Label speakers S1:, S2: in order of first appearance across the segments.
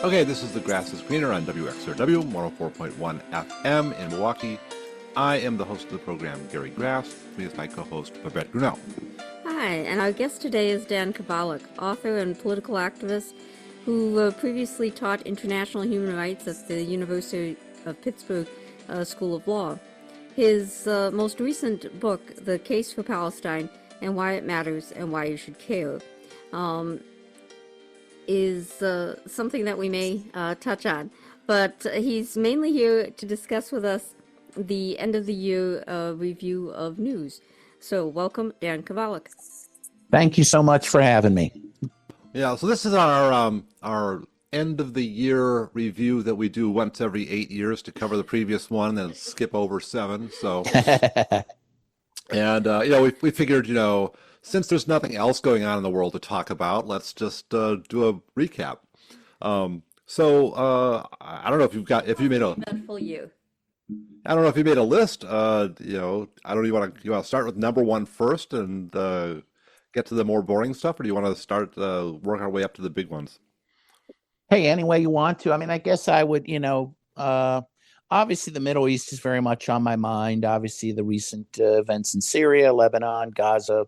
S1: Okay, this is The Grass is Greener on WXRW 104.1 FM in Milwaukee. I am the host of the program, Gary Grass. With me is my co-host, Babette Grunell.
S2: Hi, and our guest today is Dan Kovalik, author and political activist who previously taught international human rights at the University of Pittsburgh School of Law. His most recent book, The Case for Palestine and Why It Matters and Why You Should Care, is something that we may touch on. But he's mainly here to discuss with us the end of the year review of news. So welcome, Dan Kovalik.
S3: Thank you so much for having me.
S1: Yeah, so this is our end of the year review that we do once every 8 years to cover the previous one and skip over 7. So, and we figured, since there's nothing else going on in the world to talk about, let's just do a recap. I don't know if you made a
S2: eventful year.
S1: I don't know if you made a list. I don't know. You want to start with number one first and get to the more boring stuff, or do you want to start work our way up to the big ones?
S3: Hey, any way you want to. I mean, I guess I would. Obviously, the Middle East is very much on my mind. Obviously, the recent events in Syria, Lebanon, Gaza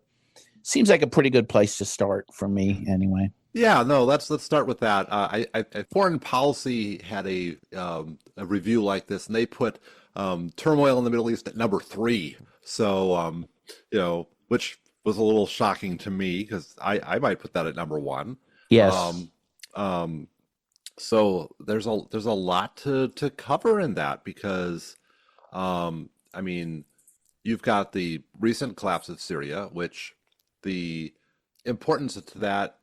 S3: seems like a pretty good place to start for me, anyway.
S1: Yeah, no, let's start with that. Foreign Policy had a review like this, and they put turmoil in the Middle East at number 3. So, which was a little shocking to me because I might put that at number 1.
S3: Yes.
S1: So there's a lot to cover in that because, you've got the recent collapse of Syria, which the importance to that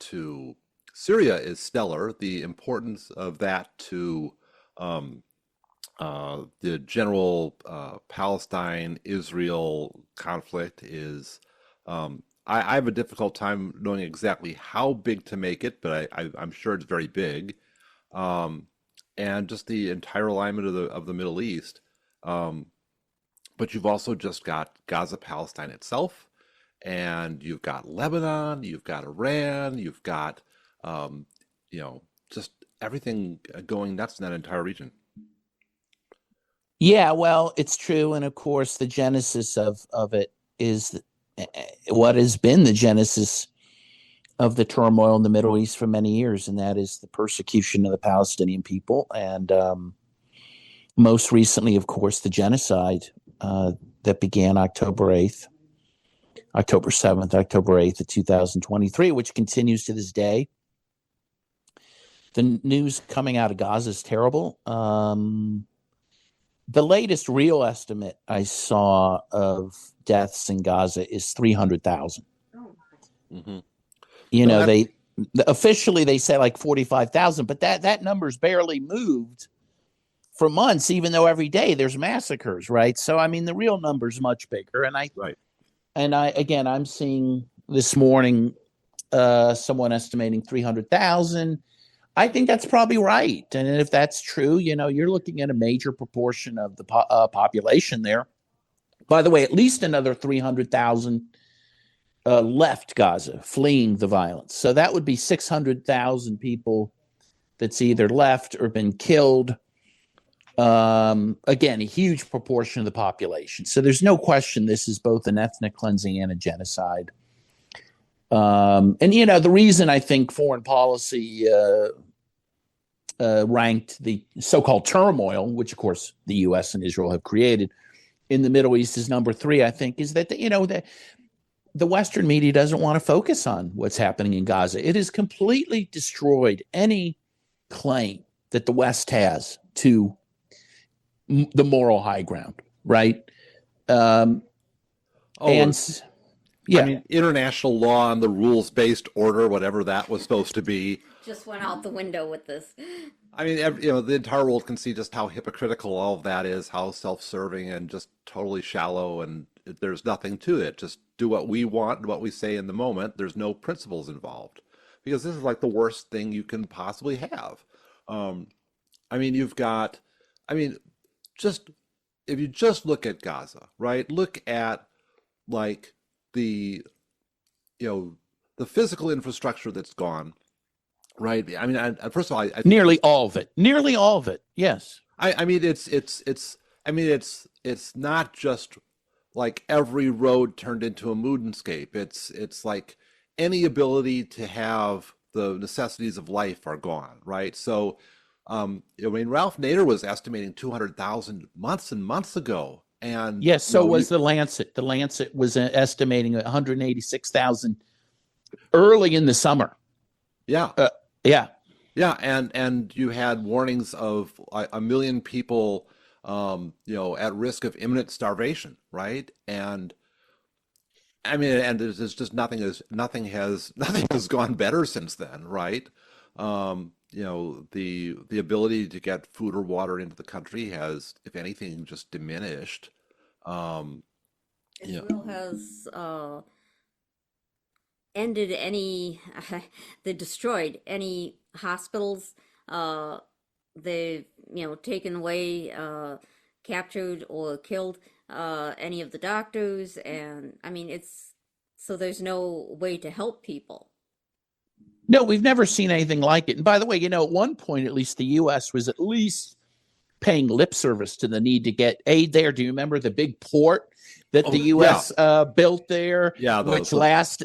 S1: to Syria is stellar. The importance of that to the general Palestine-Israel conflict is, I have a difficult time knowing exactly how big to make it, but I'm sure it's very big. And just the entire alignment of the Middle East. But you've also just got Gaza, Palestine itself, and you've got Lebanon, you've got Iran, you've got, just everything going nuts in that entire region.
S3: Yeah, well, it's true. And of course, the genesis of it is what has been the genesis of the turmoil in the Middle East for many years, and that is the persecution of the Palestinian people. And most recently, of course, the genocide that began October 7th, October 8th of 2023, which continues to this day. The news coming out of Gaza is terrible. The latest real estimate I saw of deaths in Gaza is 300,000.
S1: Mm-hmm.
S3: They officially they say like 45,000, but that number's barely moved for months, even though every day there's massacres, right? So I mean, the real number's much bigger. And I'm seeing this morning someone estimating 300,000. I think that's probably right. And if that's true, you're looking at a major proportion of the population there. By the way, at least another 300,000 left Gaza, fleeing the violence. So that would be 600,000 people that's either left or been killed. Again, a huge proportion of the population. So there's no question this is both an ethnic cleansing and a genocide. And the reason I think foreign policy ranked the so-called turmoil, which of course the U.S. and Israel have created in the Middle East, is number 3, I think, is that the Western media doesn't want to focus on what's happening in Gaza. It has completely destroyed any claim that the West has to the moral high ground, right?
S1: International law and the rules-based order, whatever that was supposed to be,
S2: just went out the window with this.
S1: The entire world can see just how hypocritical all of that is, how self-serving and just totally shallow, and there's nothing to it. Just do what we want and what we say in the moment. There's no principles involved because this is like the worst thing you can possibly have. If you just look at Gaza, right? Look at like the physical infrastructure that's gone. right? I mean, first of all, I think
S3: Nearly all of it. Nearly all of it. Yes.
S1: I mean I mean it's not just like every road turned into a moonscape. It's like any ability to have the necessities of life are gone, right? So I mean Ralph Nader was estimating 200,000 months and months ago. And
S3: Yes.
S1: you
S3: So
S1: know,
S3: was the Lancet. The Lancet was estimating 186,000 early in the summer.
S1: yeah.
S3: Yeah.
S1: Yeah, and you had warnings of a million people, at risk of imminent starvation, right? And I mean, and there's just nothing has gone better since then, right? The ability to get food or water into the country has, if anything, just diminished. Um, you know,
S2: Israel has ended any, they destroyed any hospitals. Uh, they've, taken away, captured or killed any of the doctors. And I mean, so there's no way to help people.
S3: No, we've never seen anything like it. And by the way, at one point, at least the U.S. was at least paying lip service to the need to get aid there. Do you remember the big port that the
S1: oh yeah,
S3: U.S. Built there,
S1: yeah,
S3: which
S1: the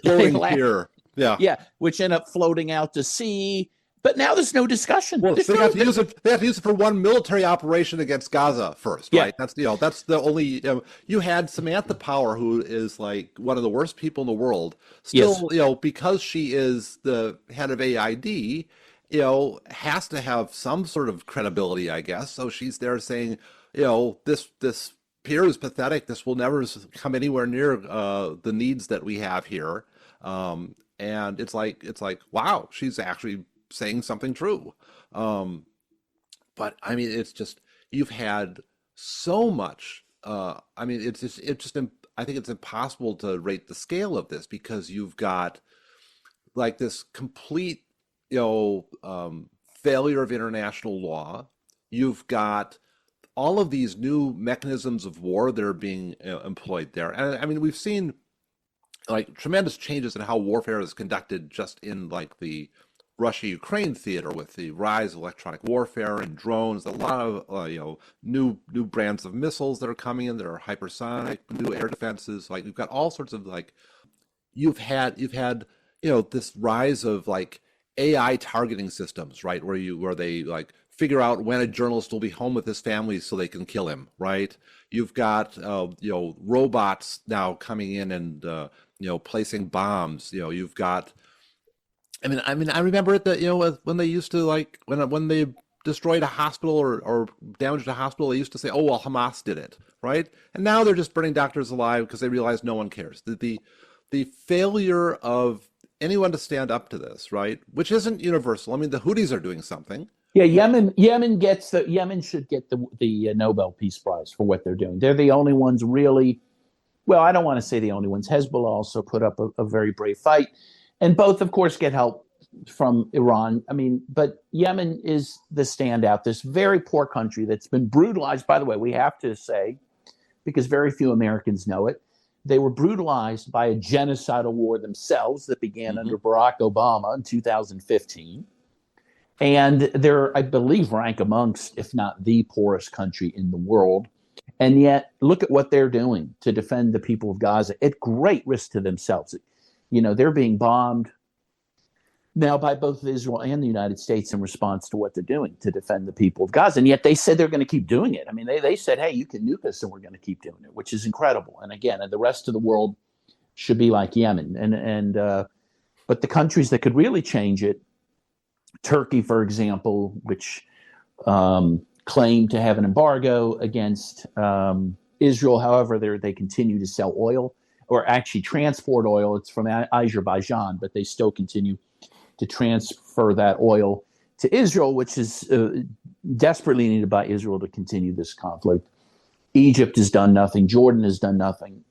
S1: floating pier, yeah.
S3: yeah, which ended up floating out to sea? But now there's no discussion.
S1: Well,
S3: There's
S1: they
S3: no,
S1: have to use it. They have to use it for one military operation against Gaza first,
S3: yeah,
S1: right? That's the only. You had Samantha Power, who is like one of the worst people in the world.
S3: yes,
S1: Still, because she is the head of AID, has to have some sort of credibility, I guess. So she's there saying, this pier is pathetic. This will never come anywhere near the needs that we have here. And it's like, wow, she's actually saying something true. Um, but I mean, it's just you've had so much. I mean, I think it's impossible to rate the scale of this because you've got like this complete, failure of international law. You've got all of these new mechanisms of war that are being employed there. And I mean, we've seen like tremendous changes in how warfare is conducted just in like the Russia-Ukraine theater with the rise of electronic warfare and drones. A lot of new brands of missiles that are coming in that are hypersonic, new air defenses. Like you've got all sorts of like you've had this rise of like AI targeting systems, right? Where they like figure out when a journalist will be home with his family so they can kill him, right? You've got robots now coming in and placing bombs. You've got I remember it that when they used to like when they destroyed a hospital or damaged a hospital, they used to say, "Oh well, Hamas did it," right? And now they're just burning doctors alive because they realize no one cares. The failure of anyone to stand up to this, right? Which isn't universal. I mean, the Houthis are doing something.
S3: yeah. Yemen should get the Nobel Peace Prize for what they're doing. They're the only ones really. Well, I don't want to say the only ones. Hezbollah also put up a very brave fight, and both, of course, get help from Iran. I mean, but Yemen is the standout. This very poor country that's been brutalized. By the way, we have to say, because very few Americans know it, they were brutalized by a genocidal war themselves that began
S1: Hmm.
S3: under Barack Obama in 2015. And they're, I believe, rank amongst, if not the poorest country in the world. And yet, look at what they're doing to defend the people of Gaza at great risk to themselves. They're being bombed now by both Israel and the United States in response to what they're doing to defend the people of Gaza. And yet they said they're going to keep doing it. I mean, they said, hey, you can nuke us and we're going to keep doing it, which is incredible. And again, the rest of the world should be like Yemen. But the countries that could really change it, Turkey, for example, which claimed to have an embargo against Israel. However, they continue to sell oil or actually transport oil. It's from Azerbaijan, but they still continue to transfer that oil to Israel, which is desperately needed by Israel to continue this conflict. Egypt has done nothing. Jordan has done nothing.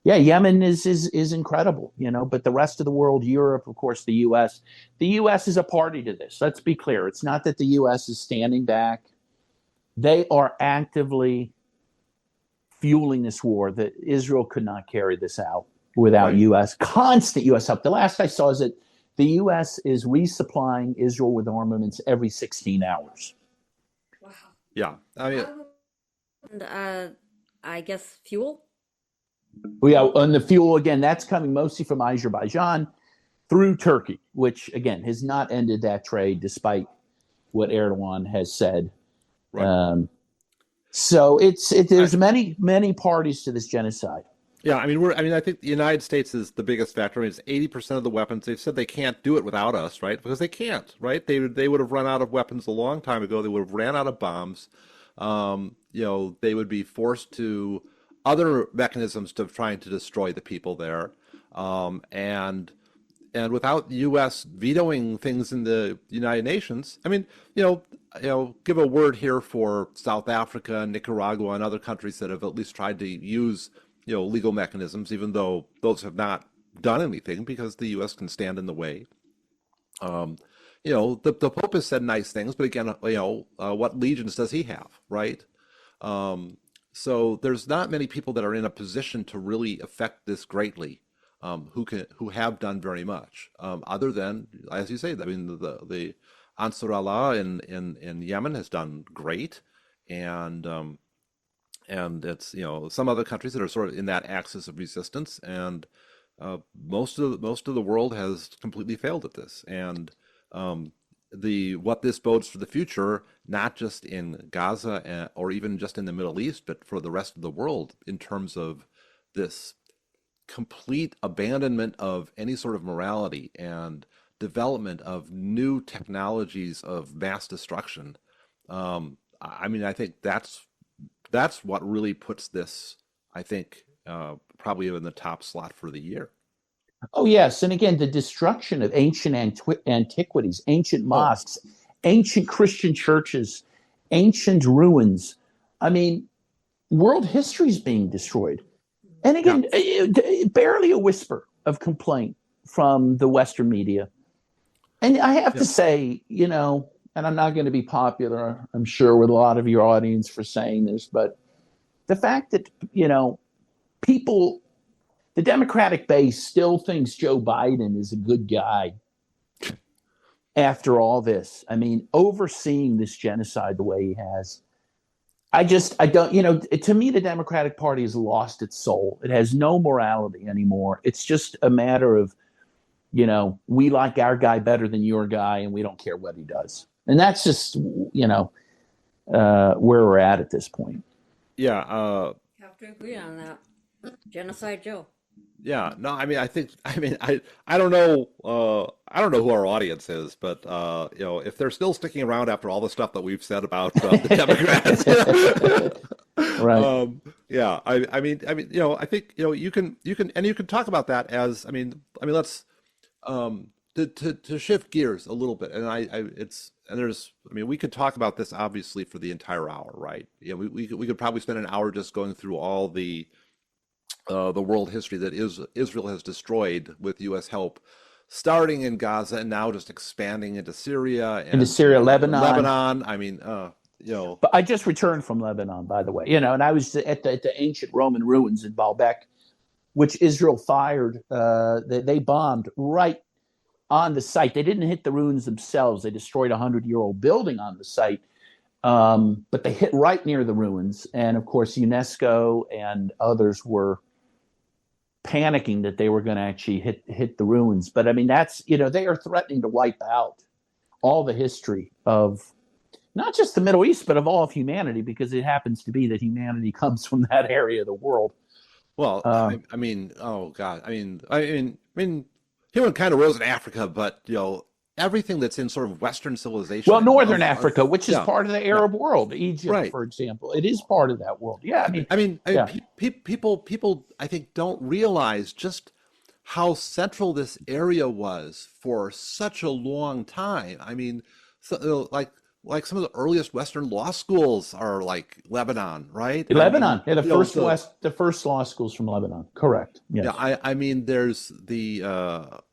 S3: Yemen is incredible, but the rest of the world, Europe, of course, the U.S. The U.S. is a party to this. Let's be clear. It's not that the U.S. is standing back. They are actively fueling this war. That Israel could not carry this out without
S1: Right.
S3: constant U.S. help. The last I saw is that the U.S. is resupplying Israel with armaments every 16 hours.
S2: Wow.
S1: Yeah, I mean,
S2: And I guess fuel?
S3: And the fuel, again, that's coming mostly from Azerbaijan through Turkey, which, again, has not ended that trade despite what Erdogan has said.
S1: right.
S3: So there's many parties to this genocide.
S1: Yeah, I think the United States is the biggest factor. I mean, it's 80% of the weapons. They've said they can't do it without us, right? Because they can't, right? They would have run out of weapons a long time ago. They would have ran out of bombs. They would be forced to other mechanisms to trying to destroy the people there. And without the U.S. vetoing things in the United Nations, I mean, give a word here for South Africa, Nicaragua, and other countries that have at least tried to use, legal mechanisms, even though those have not done anything because the U.S. can stand in the way. The Pope has said nice things, but again, what legions does he have, right? So there's not many people that are in a position to really affect this greatly. Who have done very much, other than, as you say, I mean, the Ansar Allah in Yemen has done great, and it's some other countries that are sort of in that axis of resistance, and most of the world has completely failed at this, and what this bodes for the future, not just in Gaza or even just in the Middle East, but for the rest of the world in terms of this complete abandonment of any sort of morality and development of new technologies of mass destruction. I think that's what really puts this, I think, probably in the top slot for the year.
S3: Oh, yes. And again, the destruction of ancient antiquities, ancient mosques, ancient Christian churches, ancient ruins. I mean, world history is being destroyed. And again, barely a whisper of complaint from the Western media. And I have to say, and I'm not going to be popular, I'm sure, with a lot of your audience for saying this, but the fact that, people, the Democratic base still thinks Joe Biden is a good guy after all this. I mean, overseeing this genocide the way he has. I don't, to me, the Democratic Party has lost its soul. It has no morality anymore. It's just a matter of, we like our guy better than your guy, and we don't care what he does. And that's just, where we're at this point.
S1: Yeah.
S2: Have to agree on that. Genocide Joe.
S1: Yeah, no, I don't know, I don't know who our audience is, but if they're still sticking around after all the stuff that we've said about the Democrats,
S3: right?
S1: I think you can talk about that as, let's to shift gears a little bit, and we could talk about this obviously for the entire hour, right? Yeah, we could probably spend an hour just going through all the world history that Israel has destroyed with U.S. help, starting in Gaza and now just expanding into Syria and
S3: Lebanon.
S1: But
S3: I just returned from Lebanon, by the way. And I was at the ancient Roman ruins in Baalbek, which Israel fired. They bombed right on the site. They didn't hit the ruins themselves. They destroyed a 100-year-old building on the site. But they hit right near the ruins. And of course, UNESCO and others were panicking that they were going to actually hit the ruins. But that's, they are threatening to wipe out all the history of not just the Middle East, but of all of humanity, because it happens to be that humanity comes from that area of the world.
S1: Well, oh God, human kind of rose in Africa, but everything that's in sort of Western civilization.
S3: Well, Northern Africa, which is part of the Arab world, Egypt, right, for example, it is part of that world. Yeah,
S1: people, I think, don't realize just how central this area was for such a long time. Like some of the earliest Western law schools are like Lebanon, right?
S3: Lebanon, the first law schools from Lebanon, correct? Yes.
S1: Yeah, there's the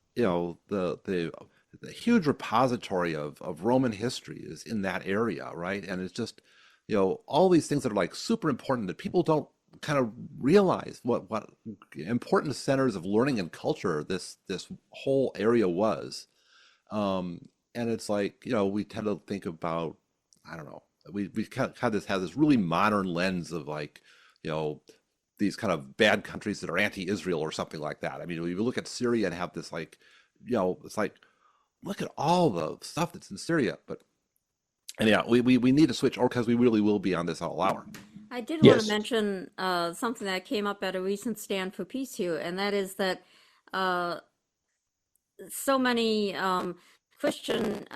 S1: huge repository of Roman history is in that area, right? And it's just, all these things that are like super important that people don't kind of realize what important centers of learning and culture this whole area was. And it's like, we tend to think about, I don't know, we kind of have this really modern lens of like, you know, these kind of bad countries that are anti-Israel or something like that. I mean, we look at Syria and have this like, it's like, look at all the stuff that's in Syria. But and yeah, we need to switch, or because we really will be on this all hour.
S2: I did want to
S3: Yes.
S2: mention something that came up at a recent Stand for Peace here, and that is that uh, so many Christian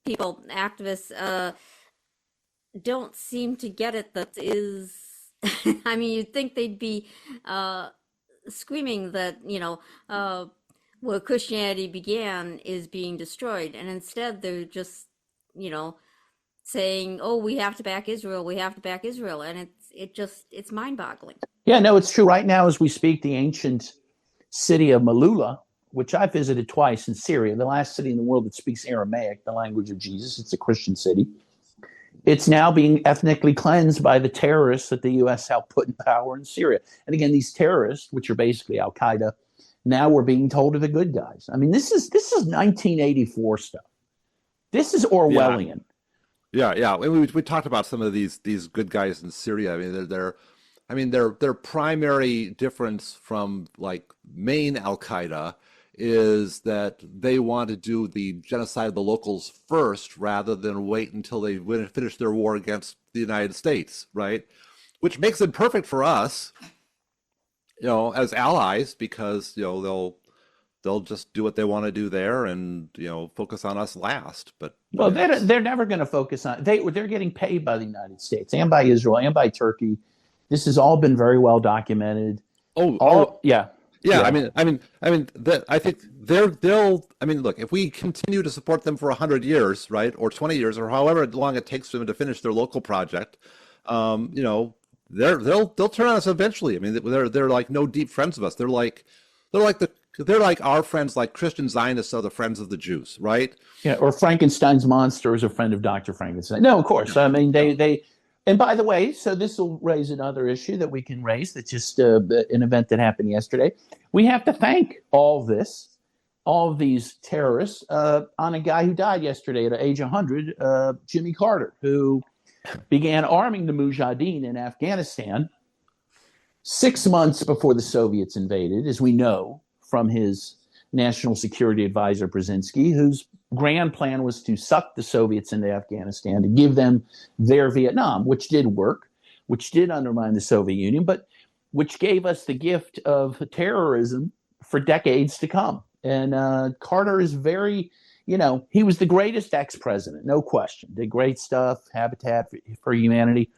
S2: people, activists, don't seem to get it. That is, I mean, you'd think they'd be screaming that, where Christianity began is being destroyed, and instead they're just, you know, saying, "Oh, we have to back Israel. We have to back Israel," and it's mind-boggling.
S3: Yeah, no, it's true. Right now, as we speak, the ancient city of Malula, which I visited twice in Syria, the last city in the world that speaks Aramaic, the language of Jesus. It's a Christian city. It's now being ethnically cleansed by the terrorists that the U.S. helped put in power in Syria. And again, these terrorists, which are basically Al Qaeda, now we're being told are the good guys. I mean, this is 1984 stuff. This is
S1: Yeah,
S3: Orwellian.
S1: yeah. We talked about some of these good guys in Syria. I mean, I mean, their primary difference from like main Al Qaeda is that they want to do the genocide of the locals first rather than wait until they finish their war against the United States, right? Which makes it perfect for us, as allies, because they'll just do what they want to do there and focus on us last. But
S3: Well,
S1: yeah,
S3: they're never going to focus on they're getting paid by the United States and by Israel and by Turkey. This has all been very well documented.
S1: oh oh
S3: All yeah,
S1: yeah.
S3: yeah.
S1: I think they'll. I mean, look, if we continue to support them for 100 years, right, or 20 years, or however long it takes for them to finish their local project, um, you know, they'll turn on us eventually. I mean, they're like no deep friends of us. They're like our friends, like Christian Zionists are the friends of the Jews, right?
S3: Yeah, or Frankenstein's monster is a friend of Dr. Frankenstein. No, of course. I mean,
S1: Yeah.
S3: and by the way, so this will raise another issue that we can raise. That's just an event that happened yesterday. We have to thank all of these terrorists, on a guy who died yesterday at age 100, Jimmy Carter, who began arming the Mujahideen in Afghanistan 6 months before the Soviets invaded, as we know from his national security advisor, Brzezinski, whose grand plan was to suck the Soviets into Afghanistan, to give them their Vietnam, which did work, which did undermine the Soviet Union, but which gave us the gift of terrorism for decades to come. And Carter is he was the greatest ex-president, no question. Did great stuff, Habitat for Humanity.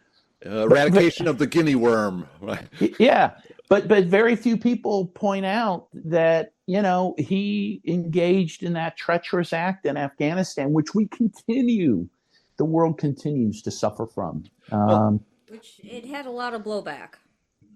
S3: But
S1: Eradication of the guinea worm, right?
S3: yeah, but very few people point out that he engaged in that treacherous act in Afghanistan, which the world continues to suffer from,
S1: Well,
S2: Which it had a lot of blowback.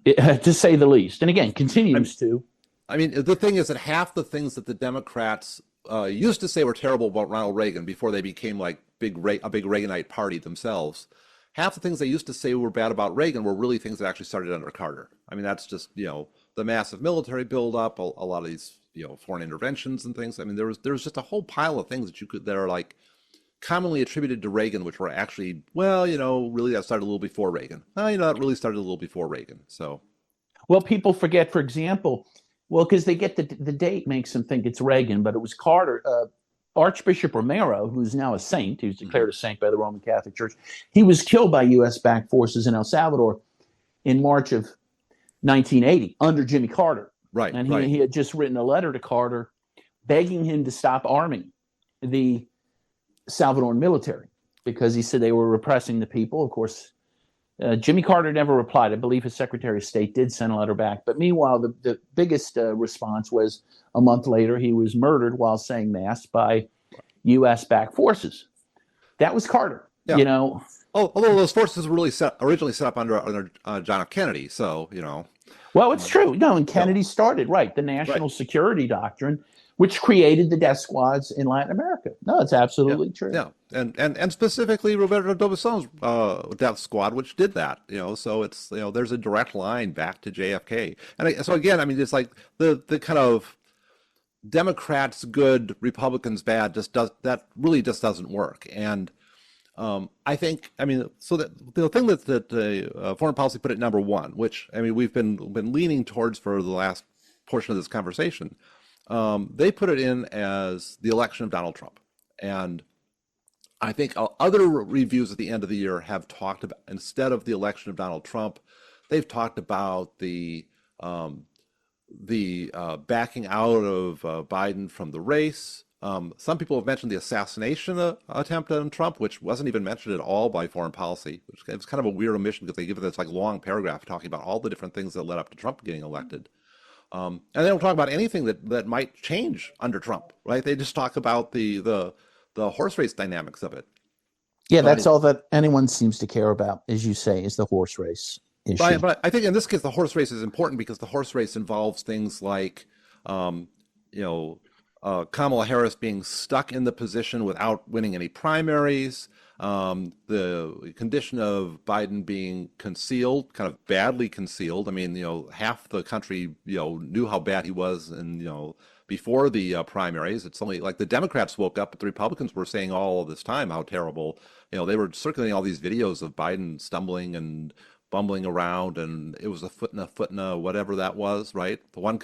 S3: to say the least. And again,
S1: I
S3: continues to.
S1: I mean, the thing is that half the things that the Democrats used to say were terrible about Ronald Reagan before they became like a big Reaganite party themselves, half the things they used to say were bad about Reagan were really things that actually started under Carter. I mean, that's just, the massive military buildup, a lot of these, foreign interventions and things. I mean, there was just a whole pile of things that are like commonly attributed to Reagan, which were actually, well, really that started a little before Reagan. Well, that really started a little before Reagan. So,
S3: Well, people forget, for example, because they get the date makes them think it's Reagan, but it was Carter. Archbishop Romero, who's now a saint, he was
S1: mhm.
S3: declared a saint by the Roman Catholic Church, he was killed by U.S.-backed forces in El Salvador in March of 1980 under Jimmy Carter.
S1: Right,
S3: And
S1: right.
S3: he had just written a letter to Carter begging him to stop arming the Salvadoran military because he said they were repressing the people. Of course, Jimmy Carter never replied. I believe his Secretary of State did send a letter back. But meanwhile, the biggest response was a month later, he was murdered while saying Mass by U.S.-backed forces. That was Carter,
S1: Yeah. Although those forces were really originally set up under John F. Kennedy, so
S3: Well, it's true. No, and
S1: no,
S3: Kennedy started, right, the
S1: right,
S3: national security doctrine, which created the death squads in Latin America. No, it's
S1: yeah,
S3: absolutely true.
S1: yeah, and specifically Roberto Dobeson's death squad, which did that, so it's there's a direct line back to JFK, and so again, I mean, it's like the kind of Democrats good, Republicans bad that really just doesn't work. And I think, I mean, so that the thing that foreign policy put at number one, which I mean we've been leaning towards for the last portion of this conversation, they put it in as the election of Donald Trump. And I think other reviews at the end of the year have talked about, instead of the election of Donald Trump, they've talked about the backing out of Biden from the race. Some people have mentioned the assassination attempt on Trump, which wasn't even mentioned at all by foreign policy, which is kind of a weird omission because they give it this like long paragraph talking about all the different things that led up to Trump getting elected. And they don't talk about anything that might change under Trump, right? They just talk about the horse race dynamics of it.
S3: Yeah, that's all that anyone seems to care about, as you say, is the horse race issue.
S1: But I think in this case, the horse race is important because the horse race involves things like, Kamala Harris being stuck in the position without winning any primaries, the condition of Biden being concealed, kind of badly concealed. I mean, half the country, knew how bad he was, and before the primaries. It's only like the Democrats woke up, but the Republicans were saying all of this time how terrible. They were circulating all these videos of Biden stumbling and bumbling around, and it was a foot in a whatever that was, right? The one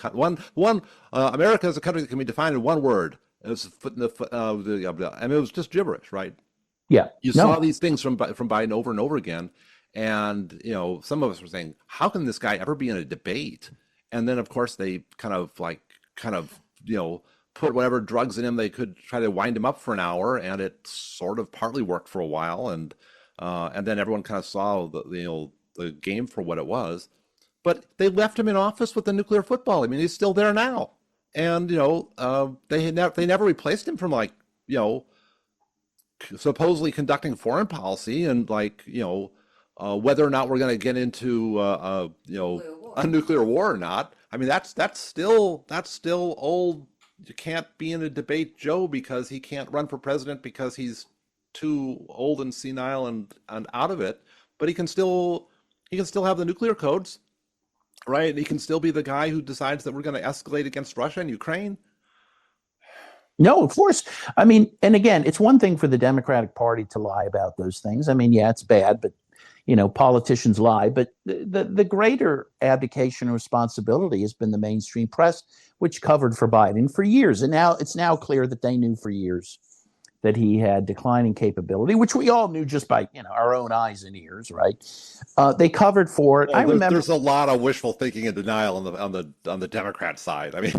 S1: America is a country that can be defined in one word. It was a foot in the foot. I mean, it was just gibberish, right?
S3: Yeah,
S1: you saw these things from Biden over and over again, and some of us were saying, how can this guy ever be in a debate? And then, of course, they kind of put whatever drugs in him they could, try to wind him up for an hour, and it sort of partly worked for a while, and then everyone kind of saw the game for what it was. But they left him in office with the nuclear football. I mean, he's still there now, and they never replaced him from supposedly conducting foreign policy and whether or not we're going to get into a nuclear war or not. I mean, that's still old. You can't be in a debate, Joe, because he can't run for president because he's too old and senile and out of it. But he can still have the nuclear codes, right? He can still be the guy who decides that we're going to escalate against Russia and Ukraine.
S3: No, of course. I mean, and again, it's one thing for the Democratic Party to lie about those things. I mean, yeah, it's bad, but politicians lie. But the greater abdication of responsibility has been the mainstream press, which covered for Biden for years. And now it's clear that they knew for years that he had declining capability, which we all knew just by our own eyes and ears, right? They covered for it.
S1: Well, I remember there's a lot of wishful thinking and denial on the Democrat side. I mean,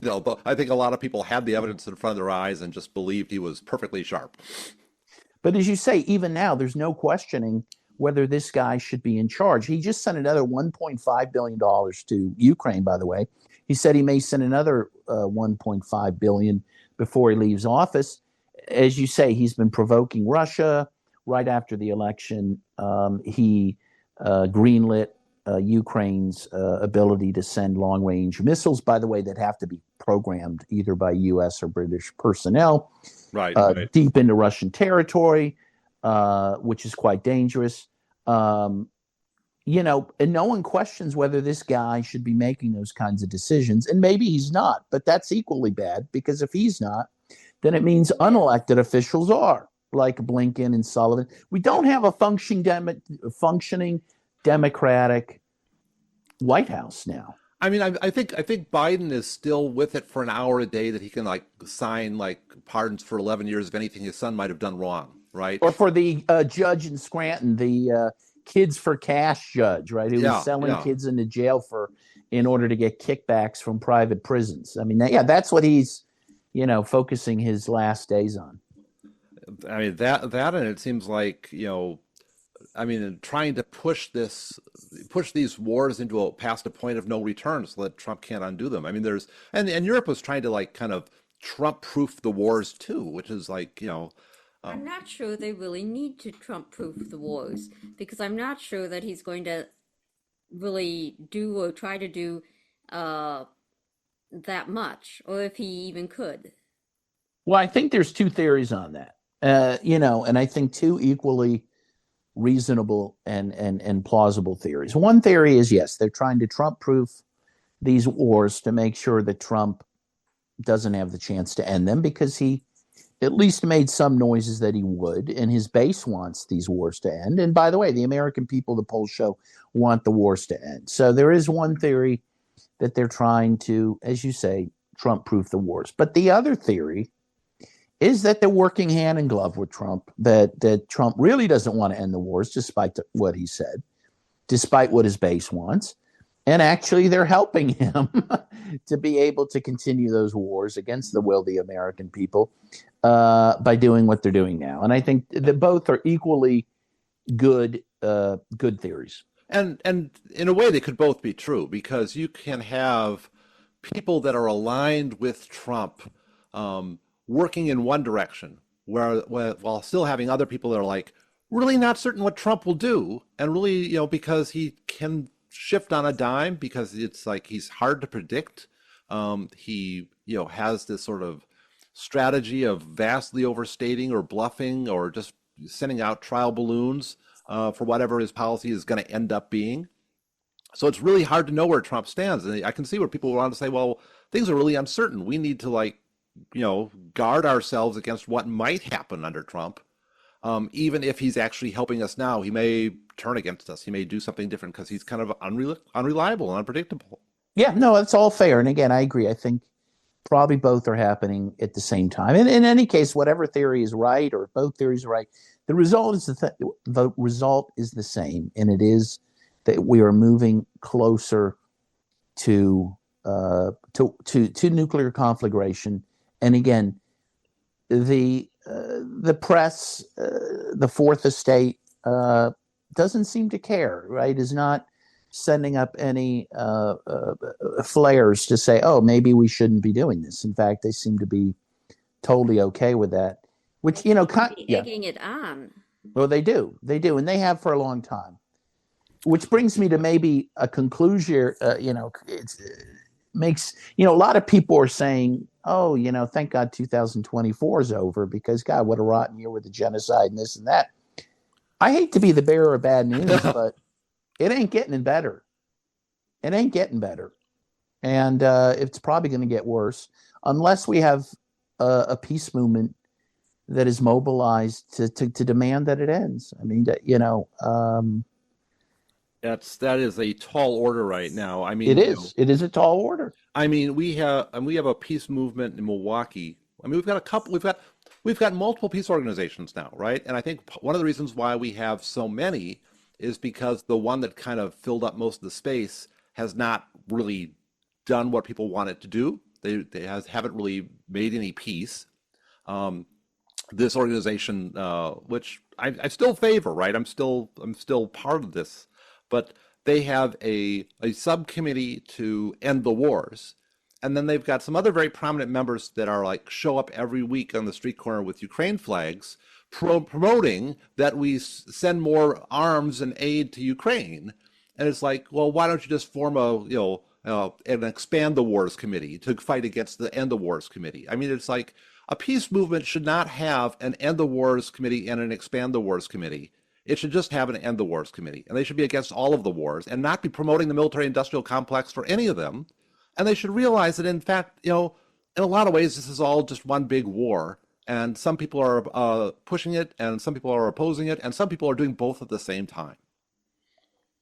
S1: I think a lot of people had the evidence in front of their eyes and just believed he was perfectly sharp.
S3: But as you say, even now, there's no questioning whether this guy should be in charge. He just sent another $1.5 billion to Ukraine, by the way. He said he may send another $1.5 billion before he leaves office. As you say, he's been provoking Russia. Right after the election, he greenlit Ukraine's ability to send long-range missiles, by the way, that have to be programmed either by U.S. or British personnel,
S1: right.
S3: Deep into Russian territory, which is quite dangerous. And no one questions whether this guy should be making those kinds of decisions. And maybe he's not, but that's equally bad, because if he's not, then it means unelected officials are, like Blinken and Sullivan. We don't have a functioning Democratic White House now.
S1: I mean, I think Biden is still with it for an hour a day that he can sign pardons for 11 years of anything his son might have done wrong, right?
S3: Or for the judge in Scranton, the kids for cash judge, right? Who was selling kids into jail in order to get kickbacks from private prisons. I mean, that's what he's focusing his last days on.
S1: I mean, that, and it seems like, trying to push these wars past a point of no return so that Trump can't undo them. I mean, and Europe was trying to kind of Trump-proof the wars too, which is
S2: I'm not sure they really need to Trump-proof the wars, because I'm not sure that he's going to really do or try to do that much, or if he even could.
S3: Well, I think there's two theories on that, and I think two equally reasonable and plausible theories. One theory is, yes, they're trying to Trump-proof these wars to make sure that Trump doesn't have the chance to end them because he at least made some noises that he would, and his base wants these wars to end. And by the way, the American people, the polls show, want the wars to end. So there is one theory that they're trying to, as you say, Trump-proof the wars. But the other theory is that they're working hand in glove with Trump, that Trump really doesn't want to end the wars, despite what he said, despite what his base wants. And actually, they're helping him to be able to continue those wars against the will of the American people by doing what they're doing now. And I think that both are equally good theories.
S1: And in a way, they could both be true, because you can have people that are aligned with Trump working in one direction, while still having other people that are like really not certain what Trump will do, and really, because he can shift on a dime, because it's like he's hard to predict. He has this sort of strategy of vastly overstating or bluffing or just sending out trial balloons for whatever his policy is going to end up being. So it's really hard to know where Trump stands. And I can see where people want to say, well, things are really uncertain. We need to guard ourselves against what might happen under Trump. Even if he's actually helping us now, he may turn against us. He may do something different because he's kind of unreliable and unpredictable.
S3: Yeah, no, that's all fair. And again, I agree. I think probably both are happening at the same time. And in any case, whatever theory is right, or both theories are right, the result is the result is the same, and it is that we are moving closer to nuclear conflagration. And again, the press, the Fourth Estate, doesn't seem to care, right? Is not sending up any flares to say, oh, maybe we shouldn't be doing this. In fact, they seem to be totally okay with that, which,
S2: egging it on.
S3: Well, they do, and they have for a long time. Which brings me to maybe a conclusion. It makes a lot of people are saying, oh, thank God 2024 is over, because God, what a rotten year with the genocide and this and that. I hate to be the bearer of bad news, but it ain't getting better. It ain't getting better. And it's probably going to get worse unless we have a peace movement that is mobilized to demand that it ends. I mean,
S1: that is a tall order right now. I mean,
S3: it is. It is a tall order.
S1: I mean, we have a peace movement in Milwaukee. I mean, we've got multiple peace organizations now, right? And I think one of the reasons why we have so many is because the one that kind of filled up most of the space has not really done what people want it to do. They haven't really made any peace. This organization, which I still favor, right? I'm still part of this, but they have a subcommittee to end the wars. And then they've got some other very prominent members that are like show up every week on the street corner with Ukraine flags, promoting that we send more arms and aid to Ukraine. And it's like, well, why don't you just form an expand the wars committee to fight against the end the wars committee? I mean, it's like a peace movement should not have an end the wars committee and an expand the wars committee. It should just have an end the wars committee, and they should be against all of the wars and not be promoting the military industrial complex for any of them. And they should realize that, in fact, in a lot of ways, this is all just one big war. And some people are pushing it, and some people are opposing it, and some people are doing both at the same time.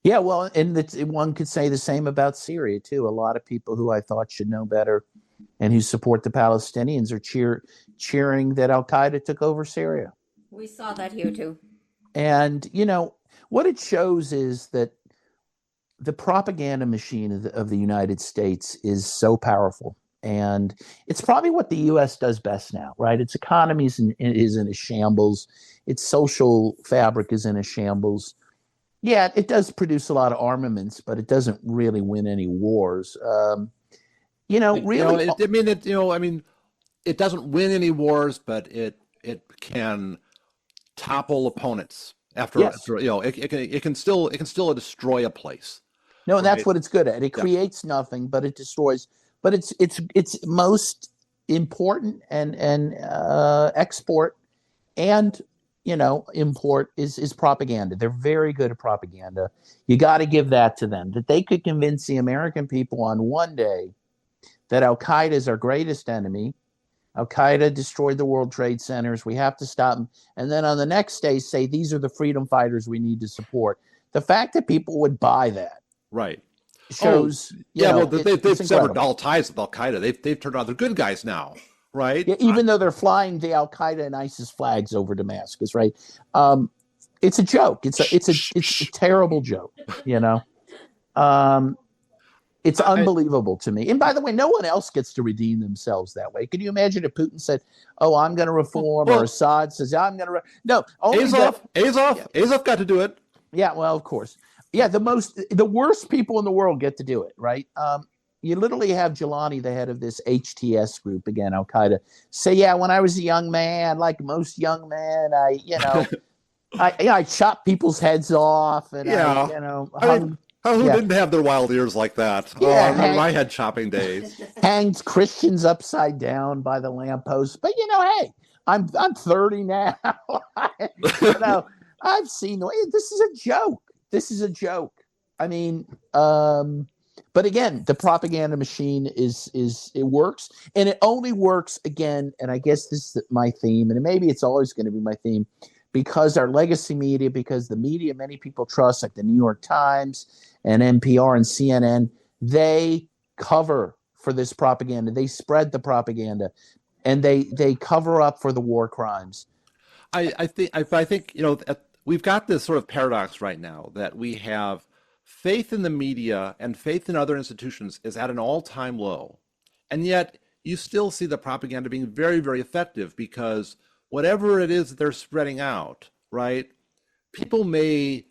S3: Yeah, well, and one could say the same about Syria, too. A lot of people who I thought should know better and who support the Palestinians are cheering that Al-Qaeda took over Syria.
S2: We saw that here, too.
S3: And, what it shows is that the propaganda machine of the United States is so powerful. And it's probably what the U.S. does best now, right? Its economy is in a shambles. Its social fabric is in a shambles. Yeah, it does produce a lot of armaments, but it doesn't really win any wars. Really.
S1: It doesn't win any wars, but it can topple opponents after.
S3: Yes.
S1: It can still destroy a place.
S3: No, and that's what it's good at. It creates nothing, but it destroys. But its most important and export and import is propaganda. They're very good at propaganda. You got to give that to them. That they could convince the American people on one day that Al Qaeda is our greatest enemy. Al Qaeda destroyed the World Trade Centers. We have to stop them. And then on the next day, say these are the freedom fighters we need to support. The fact that people would buy that,
S1: right,
S3: shows.
S1: They've severed all ties with Al Qaeda. They've turned out they're good guys now, right?
S3: Yeah, even though they're flying the Al Qaeda and ISIS flags over Damascus, right? It's a joke. It's a terrible joke. It's unbelievable to me. And by the way, no one else gets to redeem themselves that way. Can you imagine if Putin said, "Oh, I'm going to reform," or Assad says, "I'm going to"? No,
S1: Azov got to do it.
S3: Yeah, well, of course. Yeah, the worst people in the world get to do it, right? You literally have Jelani, the head of this HTS group, again, Al Qaeda, say, "Yeah, when I was a young man, like most young men, I chopped people's heads off, and
S1: who didn't have their wild ears like that? Yeah, I remember my head chopping days.
S3: Hanged Christians upside down by the lamppost. But hey, I'm 30 now. I've seen this is a joke. This is a joke. I mean, but again, the propaganda machine it works, and it only works again. And I guess this is my theme, and maybe it's always going to be my theme, because our legacy media, because the media many people trust, like the New York Times and NPR and CNN, they cover for this propaganda. They spread the propaganda, and they cover up for the war crimes.
S1: I think we've got this sort of paradox right now that we have faith in the media and faith in other institutions is at an all-time low, and yet you still see the propaganda being very, very effective, because whatever it is that they're spreading out, right, people may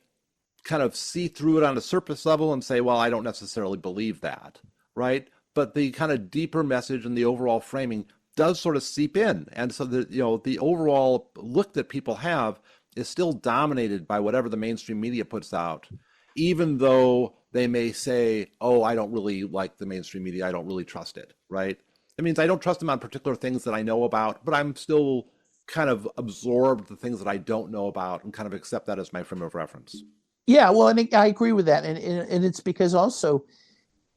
S1: kind of see through it on a surface level and say, well, I don't necessarily believe that, right? But the kind of deeper message and the overall framing does sort of seep in. And so the overall look that people have is still dominated by whatever the mainstream media puts out, even though they may say, oh, I don't really like the mainstream media, I don't really trust it, right? It means I don't trust them on particular things that I know about, but I'm still kind of absorb the things that I don't know about and kind of accept that as my frame of reference.
S3: Yeah, well, and I agree with that. And it's because also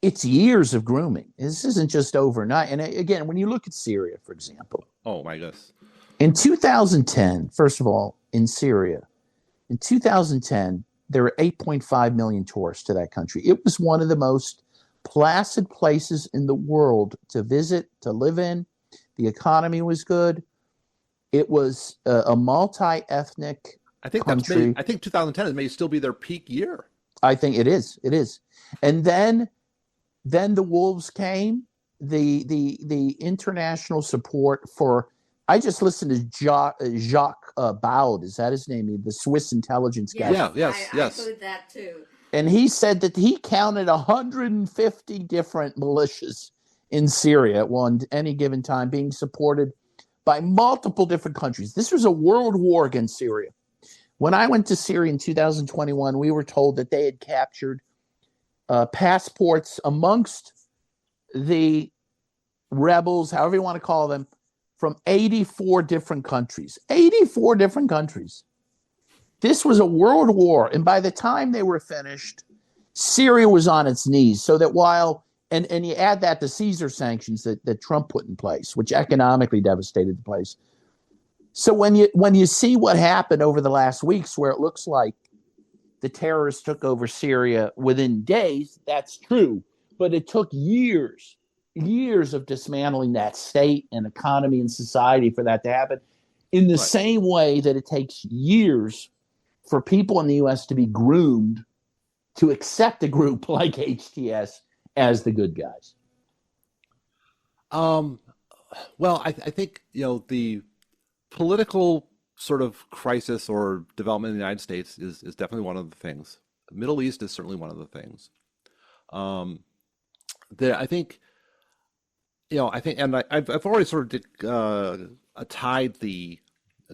S3: it's years of grooming. This isn't just overnight. And again, when you look at Syria, for example.
S1: Oh, my goodness.
S3: In 2010, first of all, in Syria, in 2010, there were 8.5 million tourists to that country. It was one of the most placid places in the world to visit, to live in. The economy was good. It was a multi-ethnic country.
S1: I think 2010 may still be their peak year.
S3: I think it is. It is. And then the wolves came. The international support for. I just listened to Jacques Baud. Is that his name? The Swiss intelligence guy.
S1: Yeah. Yes.
S2: I heard that too.
S3: And he said that he counted 150 different militias in Syria at any given time, being supported by multiple different countries. This was a world war against Syria. When I went to Syria in 2021, we were told that they had captured passports amongst the rebels, however you want to call them, from 84 different countries. 84 different countries. This was a world war. And by the time they were finished, Syria was on its knees. So that while, and you add that to Caesar sanctions that Trump put in place, which economically devastated the place. So when you see what happened over the last weeks, where it looks like the terrorists took over Syria within days, that's true. But it took years of dismantling that state and economy and society for that to happen, in the same way that it takes years for people in the U.S. to be groomed to accept a group like HTS as the good guys.
S1: Well, I think, the political sort of crisis or development in the United States is definitely one of the things. The Middle East is certainly one of the things. I think, and I've already sort of tied the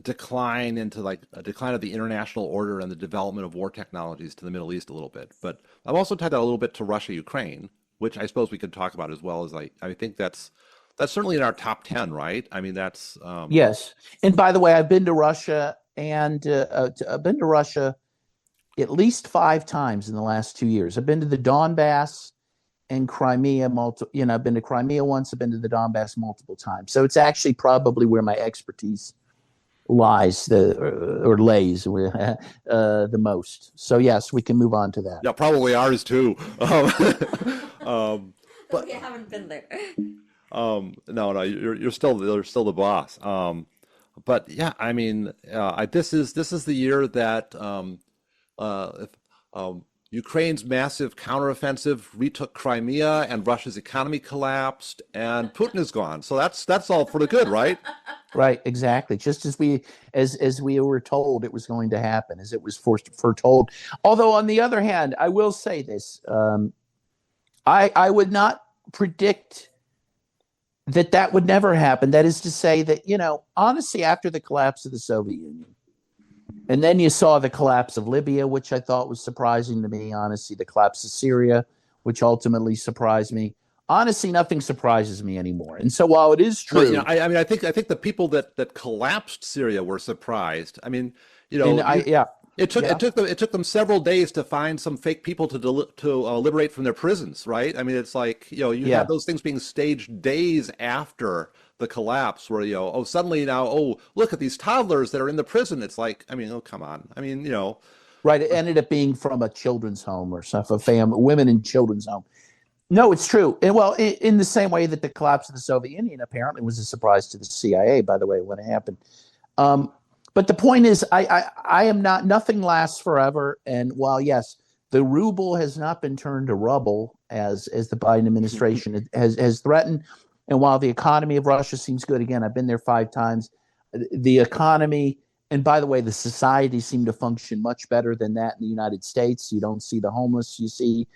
S1: decline into like a decline of the international order and the development of war technologies to the Middle East a little bit. But I've also tied that a little bit to Russia, Ukraine, which I suppose we could talk about as well. As I think that's certainly in our top 10, right? I mean, that's
S3: yes. And by the way, I've been to Russia, and I've been to Russia at least 5 times in the last 2 years. I've been to the Donbass, and Crimea I've been to Crimea once, I've been to the Donbass multiple times. So it's actually probably where my expertise lies or lays the most. So yes, we can move on to that.
S1: Yeah, probably ours too.
S2: But we haven't been there.
S1: No, you're still the boss. But yeah, I mean, this is the year that if, Ukraine's massive counteroffensive retook Crimea, and Russia's economy collapsed, and Putin is gone. So that's all for the good, right?
S3: Right, exactly. Just as we were told it was going to happen, as it was foretold. Although, on the other hand, I will say this: I would not predict that would never happen. That is to say that, honestly, after the collapse of the Soviet Union, and then you saw the collapse of Libya, which I thought was surprising to me. Honestly, the collapse of Syria, which ultimately surprised me. Honestly, nothing surprises me anymore. And so, while it is true,
S1: well, I mean, I think the people that collapsed Syria were surprised. I mean, it took them several days to find some fake people to liberate from their prisons, right? I mean, it's like have those things being staged days after the collapse, where suddenly now look at these toddlers that are in the prison. It's like, I mean, come on, I mean,
S3: right? It ended up being from a children's home or stuff, women in children's home. No, it's true. And well, in the same way that the collapse of the Soviet Union apparently was a surprise to the CIA, by the way, when it happened. But the point is, I am not. Nothing lasts forever. And while yes, the ruble has not been turned to rubble as the Biden administration has threatened, and while the economy of Russia seems good, again, I've been there 5 times. The economy, and by the way, the society seem to function much better than that in the United States. You don't see the homeless you see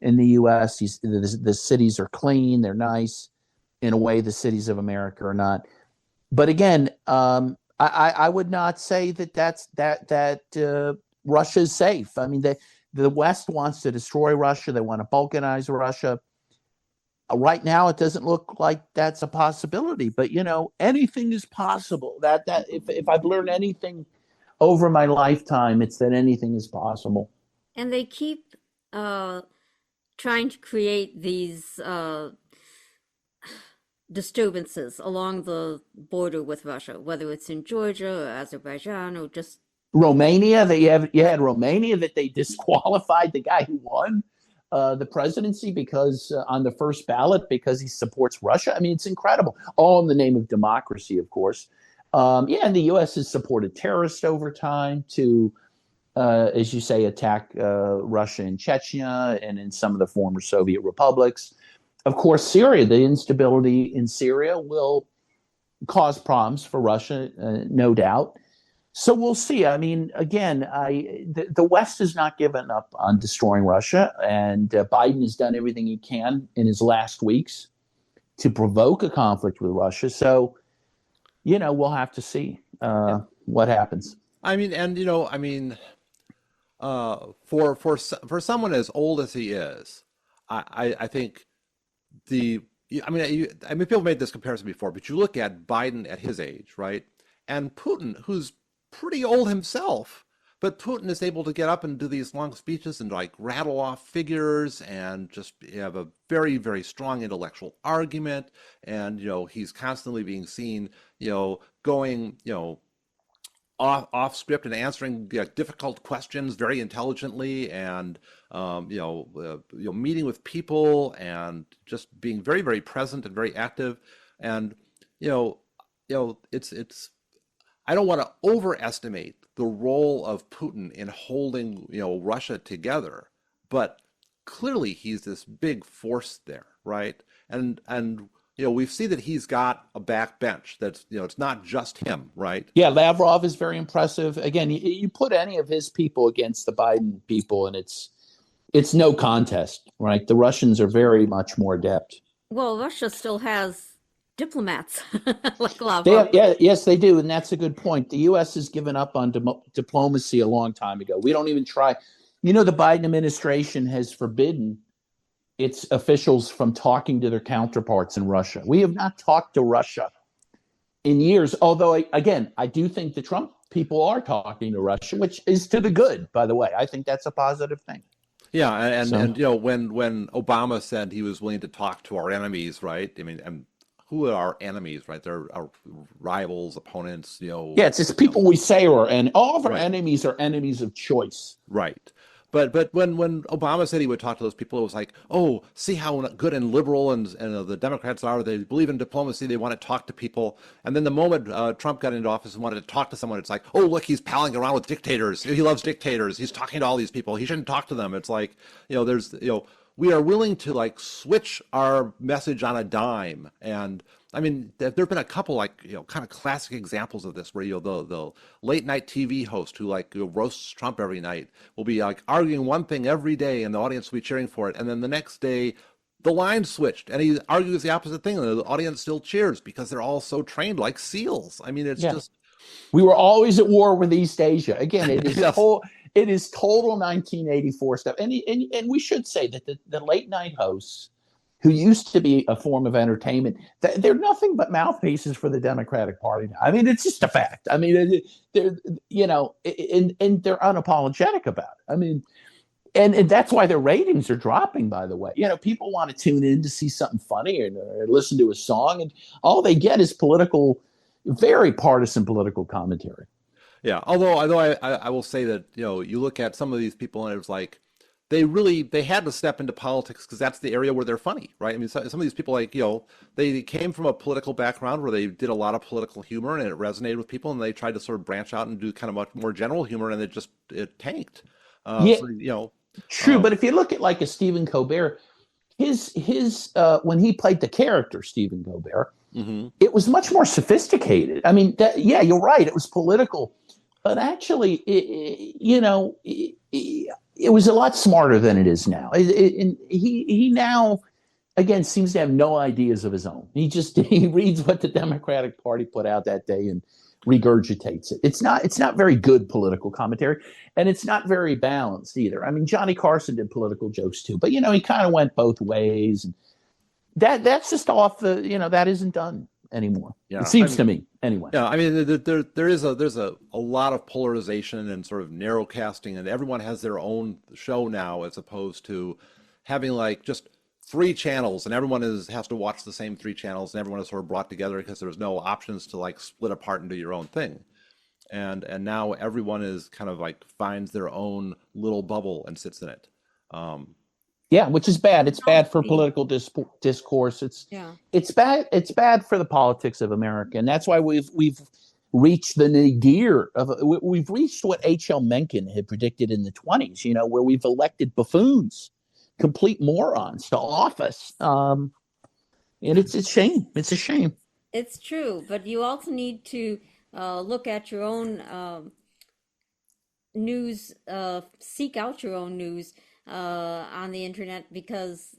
S3: in the U.S. The cities are clean, they're nice. In a way, the cities of America are not. But again, I would not say that Russia is safe. I mean, the West wants to destroy Russia. They want to balkanize Russia. Right now, it doesn't look like that's a possibility. But anything is possible. That if I've learned anything over my lifetime, it's that anything is possible.
S2: And they keep trying to create these disturbances along the border with Russia, whether it's in Georgia or Azerbaijan or just
S3: Romania. You had Romania that they disqualified the guy who won the presidency because on the first ballot because he supports Russia. I mean, it's incredible. All in the name of democracy, of course. And the U.S. has supported terrorists over time to, as you say, attack Russia in Chechnya and in some of the former Soviet republics. Of course, Syria, the instability in Syria will cause problems for Russia, no doubt. So we'll see. I mean, again, the West has not given up on destroying Russia, and Biden has done everything he can in his last weeks to provoke a conflict with Russia. So, we'll have to see what happens.
S1: I mean, and for someone as old as he is, I think people made this comparison before, but you look at Biden at his age, right, and Putin, who's pretty old himself, but Putin is able to get up and do these long speeches and like rattle off figures and just have a very, very strong intellectual argument. And, he's constantly being seen, going, off script and answering difficult questions very intelligently, and meeting with people and just being very, very present and very active. And it's I don't want to overestimate the role of Putin in holding Russia together, but clearly he's this big force there, right? And we see that he's got a backbench. That's it's not just him, right?
S3: Yeah, Lavrov is very impressive. Again, you put any of his people against the Biden people, and it's no contest, right? The Russians are very much more adept.
S2: Well, Russia still has diplomats like Lavrov.
S3: Yes, they do, and that's a good point. The U.S. has given up on diplomacy a long time ago. We don't even try. The Biden administration has forbidden its officials from talking to their counterparts in Russia. We have not talked to Russia in years, although, again, I do think the Trump people are talking to Russia, which is to the good, by the way. I think that's a positive thing.
S1: Yeah, and
S3: So
S1: when Obama said he was willing to talk to our enemies, right? I mean, and who are our enemies, right? They're our rivals, opponents,
S3: yeah, it's people we say are, and all of our
S1: right.
S3: enemies are enemies of choice.
S1: Right. But when Obama said he would talk to those people, it was like, oh, see how good and liberal and the Democrats are. They believe in diplomacy. They want to talk to people. And then the moment Trump got into office and wanted to talk to someone, it's like, oh, look, he's palling around with dictators. He loves dictators. He's talking to all these people. He shouldn't talk to them. It's like, there's, we are willing to like switch our message on a dime. And I mean, there've been a couple like kind of classic examples of this where the late night TV host who like roasts Trump every night will be like arguing one thing every day and the audience will be cheering for it, and then the next day the line switched and he argues the opposite thing and the audience still cheers because they're all so trained like seals. I mean, it's
S3: Yeah.
S1: just
S3: We were always at war with East Asia. Again, it is
S1: yes.
S3: it is total 1984 stuff. And we should say that the late night hosts who used to be a form of entertainment, they're nothing but mouthpieces for the Democratic Party now. I mean, it's just a fact. I mean, they're and they're unapologetic about it. I mean, and that's why their ratings are dropping. By the way, people want to tune in to see something funny or listen to a song, and all they get is very partisan political commentary.
S1: Yeah, although I will say that you look at some of these people and it was like they had to step into politics because that's the area where they're funny, right? I mean, some of these people like they came from a political background where they did a lot of political humor and it resonated with people, and they tried to sort of branch out and do kind of much more general humor, and it tanked.
S3: Yeah,
S1: So
S3: true. But if you look at like a Stephen Colbert, his when he played the character Stephen Colbert,
S1: mm-hmm.
S3: it was much more sophisticated. I mean, yeah, you're right. It was political, but actually, it was a lot smarter than it is now. He now, again, seems to have no ideas of his own. He reads what the Democratic Party put out that day and regurgitates it. It's not very good political commentary, and it's not very balanced either. I mean, Johnny Carson did political jokes too, but he kind of went both ways, and that's just off the that isn't done anymore.
S1: Yeah,
S3: it seems to me anyway.
S1: Yeah, I mean there's a lot of polarization and sort of narrow casting, and everyone has their own show now as opposed to having like just three channels and everyone has to watch the same three channels and everyone is sort of brought together because there's no options to like split apart and do your own thing. And now everyone is kind of like finds their own little bubble and sits in it.
S3: Yeah, which is bad. It's bad for political discourse. It's bad. It's bad for the politics of America, and that's why we've reached the nadir of. We've reached what H.L. Mencken had predicted in the 1920s. Where we've elected buffoons, complete morons to office. And it's a shame. It's a shame.
S2: It's true, but you also need to look at your own news, seek out your own news on the internet, because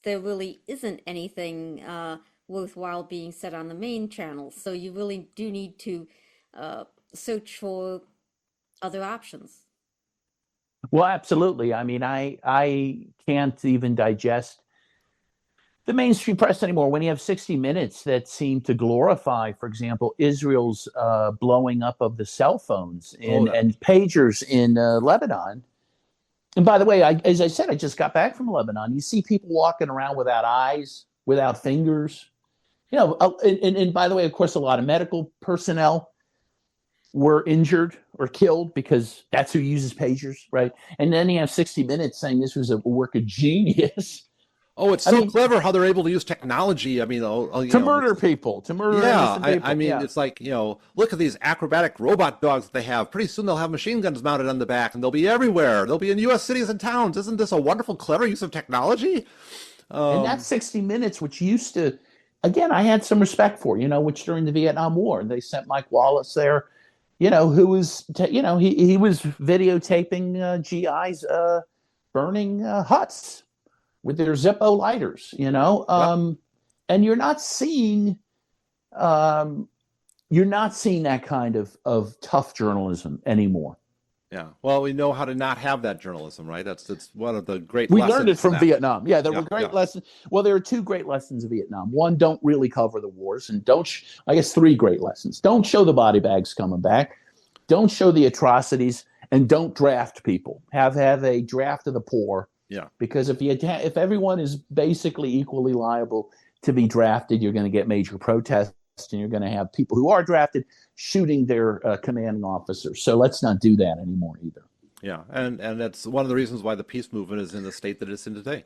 S2: there really isn't anything worthwhile being said on the main channels. So you really do need to search for other options.
S3: Well, absolutely. I mean, I can't even digest the mainstream press anymore when you have 60 Minutes that seem to glorify, for example, Israel's blowing up of the cell phones and pagers in Lebanon. And by the way, as I said, I just got back from Lebanon. You see people walking around without eyes, without fingers. And by the way, of course, a lot of medical personnel were injured or killed because that's who uses pagers, right? And then you have 60 Minutes saying this was a work of genius.
S1: Oh, it's so clever how they're able to use technology. I mean,
S3: to murder people, to murder innocent people.
S1: I mean, it's like, look at these acrobatic robot dogs that they have. Pretty soon they'll have machine guns mounted on the back, and they'll be everywhere. They'll be in U.S. cities and towns. Isn't this a wonderful, clever use of technology?
S3: And that's 60 Minutes, which used to, again, I had some respect for, which during the Vietnam War, they sent Mike Wallace there, who was, he was videotaping GIs burning huts with their Zippo lighters, and you're not seeing that kind of tough journalism anymore.
S1: Yeah. Well, we know how to not have that journalism, right? That's one of the great
S3: we
S1: lessons.
S3: Learned it from Vietnam. Yeah, there were great
S1: yeah.
S3: lessons. Well, there are two great lessons of Vietnam. One, don't really cover the wars, and I guess three great lessons. Don't show the body bags coming back. Don't show the atrocities, and don't draft people. Have a draft of the poor
S1: Yeah.
S3: Because if everyone is basically equally liable to be drafted, you're going to get major protests, and you're going to have people who are drafted shooting their commanding officers. So let's not do that anymore either.
S1: Yeah. And that's one of the reasons why the peace movement is in the state that it's in today.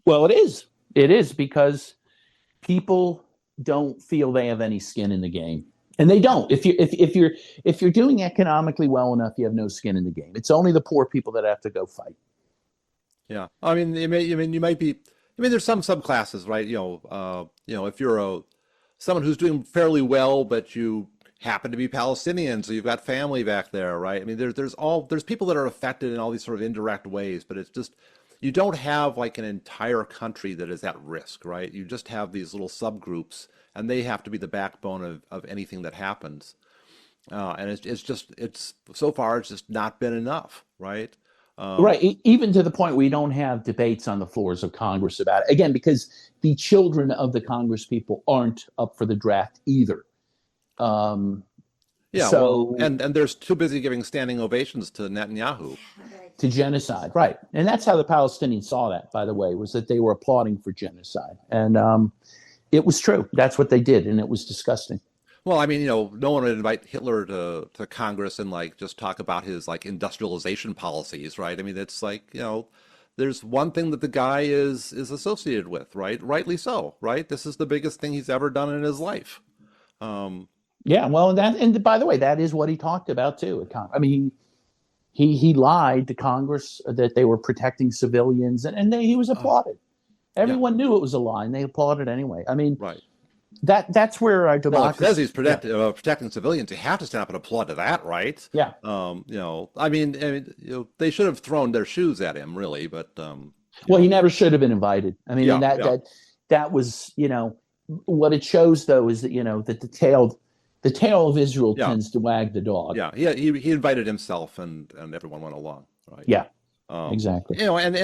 S3: Well, it is. It is because people don't feel they have any skin in the game, and they don't. If you're doing economically well enough, you have no skin in the game. It's only the poor people that have to go fight.
S1: Yeah. I mean, you might be, there's some subclasses, right? If you're someone who's doing fairly well, but you happen to be Palestinian, so you've got family back there, right? I mean, there's people that are affected in all these sort of indirect ways, but it's just, you don't have like an entire country that is at risk, right? You just have these little subgroups, and they have to be the backbone of anything that happens. And it's so far, it's just not been enough, right?
S3: Right. Even to the point where you don't have debates on the floors of Congress about it. Again, because the children of the Congress people aren't up for the draft either.
S1: Yeah, well,
S3: So
S1: and they're too busy giving standing ovations to Netanyahu.
S3: to genocide, right? And that's how the Palestinians saw that, by the way, was that they were applauding for genocide, and it was true. That's what they did, and it was disgusting.
S1: Well, I mean, no one would invite Hitler to Congress and like just talk about his like industrialization policies, right? I mean, it's like, there's one thing that the guy is associated with, right? Rightly so, right? This is the biggest thing he's ever done in his life. Um,
S3: Yeah, well, and by the way, that is what he talked about too. I mean, he lied to Congress that they were protecting civilians, and he was applauded.
S1: yeah,
S3: Everyone knew it was a lie, and they applauded anyway. I mean,
S1: right.
S3: that's where our
S1: Well, it says
S3: democracy.
S1: he's
S3: Yeah,
S1: protecting civilians. You have to stand up and applaud to that, right?
S3: yeah.
S1: They should have thrown their shoes at him, really, but
S3: Well, he never should have been invited. I mean,
S1: yeah,
S3: and that
S1: yeah,
S3: that that was, what it shows though is that that the tail of Israel
S1: yeah,
S3: tends to wag the dog.
S1: yeah. He invited himself, and everyone went along, right?
S3: Yeah,
S1: Um,
S3: exactly.
S1: and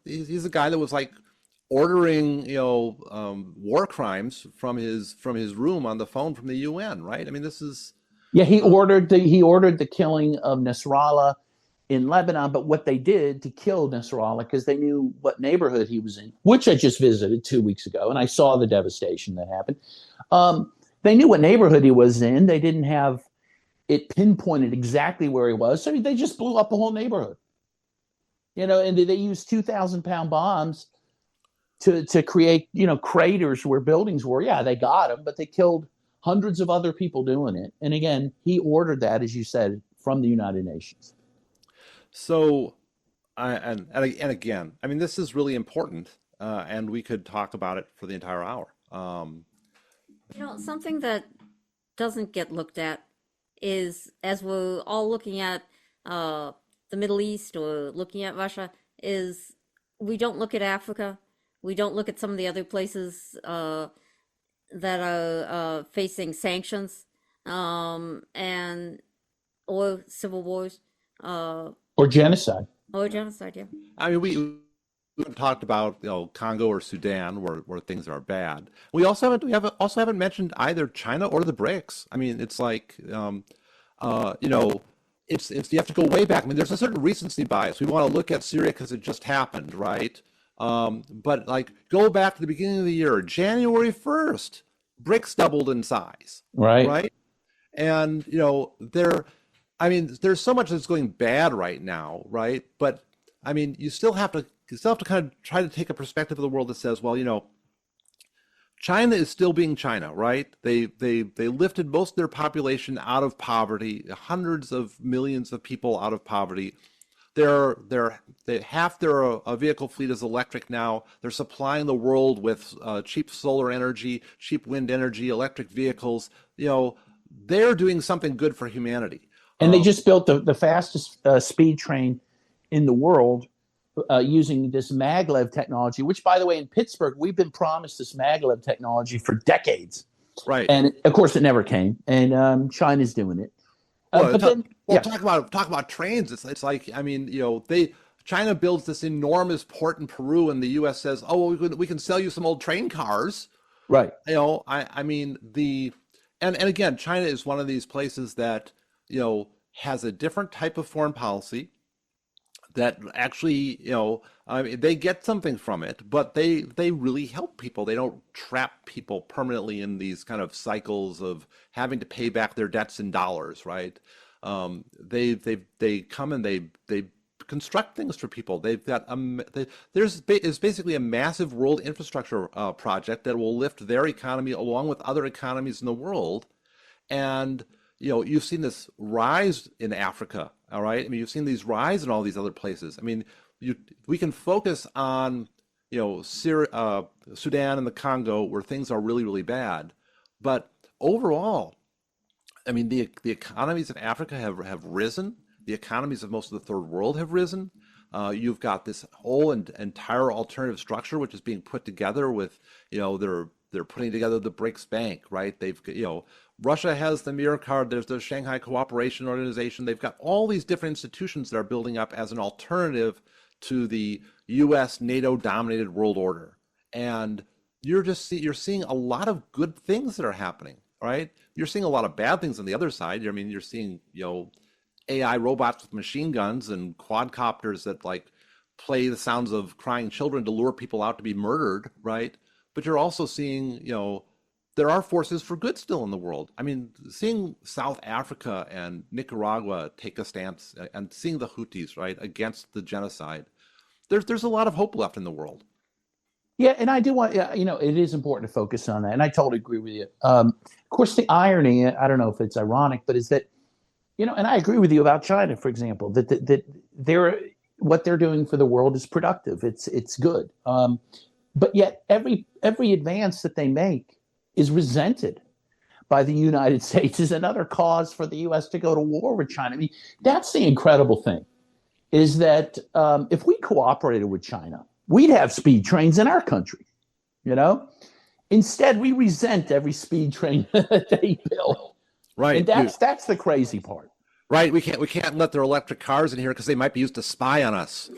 S1: he's a guy that was like ordering war crimes from his room on the phone from the UN, right? I mean, this is
S3: Yeah, he ordered the killing of Nasrallah in Lebanon, but what they did to kill Nasrallah, because they knew what neighborhood he was in, which I just visited 2 weeks ago, and I saw the devastation that happened. They knew what neighborhood he was in. They didn't have it pinpointed exactly where he was, so they just blew up the whole neighborhood. And they used 2,000-pound bombs to create craters where buildings were. Yeah, they got him, but they killed hundreds of other people doing it. And again, he ordered that, as you said, from the United Nations.
S1: so. And again, I mean, this is really important, and we could talk about it for the entire hour.
S2: Something that doesn't get looked at is, as we're all looking at the Middle East or looking at Russia, is we don't look at Africa. We don't look at some of the other places that are facing sanctions and or civil wars
S3: Or genocide.
S2: or genocide. Yeah.
S1: I mean, we talked about Congo or Sudan where things are bad. We also haven't mentioned either China or the BRICS. I mean, it's like it's you have to go way back. I mean, there's a certain recency bias. We want to look at Syria because it just happened, right? But like go back to the beginning of the year, January 1st, BRICS doubled in size,
S3: Right.
S1: right? And I mean, there's so much that's going bad right now, right? But I mean, you still have to kind of try to take a perspective of the world that says, well, China is still being China, right? They lifted most of their population out of poverty, hundreds of millions of people out of poverty. Half their vehicle fleet is electric now. They're supplying the world with cheap solar energy, cheap wind energy, electric vehicles. They're doing something good for humanity.
S3: And they just built the fastest speed train in the world using this maglev technology, which, by the way, in Pittsburgh, we've been promised this maglev technology for decades.
S1: Right.
S3: And of course, it never came. And China's doing it. But then, yeah,
S1: Talk about trains. It's like, I mean, China builds this enormous port in Peru, and the U.S. says, "Oh, well, we can sell you some old train cars."
S3: right.
S1: I mean and again, China is one of these places that has a different type of foreign policy. that actually, I mean, they get something from it, but they really help people. They don't trap people permanently in these kind of cycles of having to pay back their debts in dollars, right? They come and they construct things for people. They've got there's basically a massive world infrastructure project that will lift their economy along with other economies in the world. And you've seen this rise in Africa, all right? I mean, you've seen these rise in all these other places. I mean, we can focus on Sudan and the Congo where things are really, really bad, but overall, I mean, the economies of Africa have risen. The economies of most of the third world have risen. You've got this whole entire alternative structure which is being put together with, they're putting together the BRICS Bank, right? They've, Russia has the Mirror Card. There's the Shanghai Cooperation Organization. They've got all these different institutions that are building up as an alternative to the U.S. NATO-dominated world order. And you're seeing a lot of good things that are happening, right? You're seeing a lot of bad things on the other side. I mean, you're seeing, AI robots with machine guns and quadcopters that like play the sounds of crying children to lure people out to be murdered, right? But you're also seeing, there are forces for good still in the world. I mean, seeing South Africa and Nicaragua take a stance and seeing the Houthis, right, against the genocide, there's a lot of hope left in the world.
S3: Yeah, and I do want, it is important to focus on that, and I totally agree with you. Of course, the irony, I don't know if it's ironic, but is that, and I agree with you about China, for example, that what they're doing for the world is productive. It's good. But yet every advance that they make is resented by the United States, is another cause for the U.S. to go to war with China. I mean, that's the incredible thing, is that if we cooperated with China, we'd have speed trains in our country, Instead, we resent every speed train that they build.
S1: Right.
S3: And that's the crazy part.
S1: Right. We can't let their electric cars in here because they might be used to spy on us.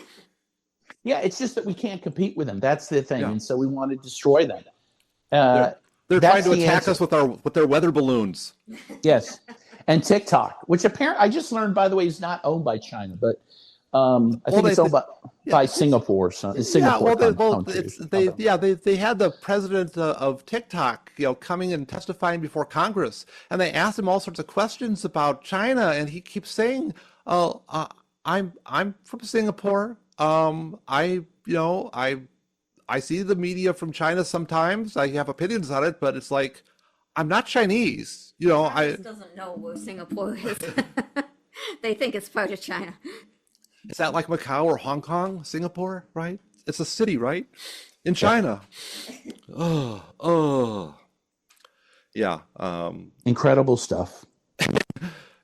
S3: Yeah, it's just that we can't compete with them. That's the thing.
S1: Yeah.
S3: And so we want to destroy them.
S1: They're trying to attack us with their weather balloons.
S3: Yes. And TikTok, which apparently I just learned, by the way, is not owned by China, but I think it's owned by Singapore. So it's Singapore.
S1: They had the president of TikTok, coming and testifying before Congress, and they asked him all sorts of questions about China, and he keeps saying, I'm from Singapore. I see the media from China sometimes. I have opinions on it, but it's like, I'm not Chinese.
S2: China doesn't know where Singapore is. They think it's part of China.
S1: Is that like Macau or Hong Kong, Singapore, right? It's a city, right? In China. Yeah.
S3: Incredible stuff.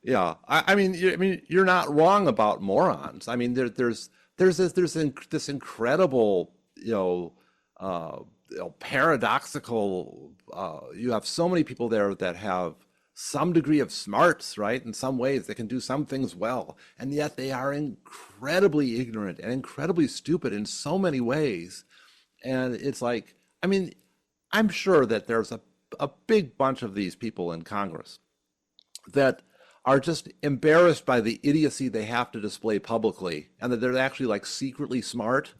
S1: Yeah. I mean, you're not wrong about morons. I mean, there's this incredible, paradoxical. You have so many people there that have some degree of smarts, right? In some ways, they can do some things well, and yet they are incredibly ignorant and incredibly stupid in so many ways. And it's like, I mean, I'm sure that there's a big bunch of these people in Congress that are just embarrassed by the idiocy they have to display publicly, and that they're actually like secretly smart.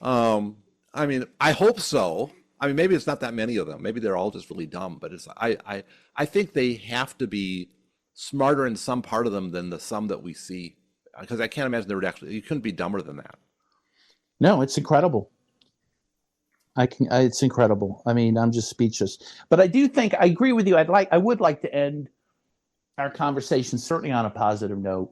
S1: I mean, I hope so. I mean, maybe it's not that many of them. Maybe they're all just really dumb. But I think they have to be smarter in some part of them than the some that we see, because I can't imagine you couldn't be dumber than that.
S3: No, it's incredible. It's incredible. I mean, I'm just speechless. But I do think I agree with you. I would like to end our conversation certainly on a positive note.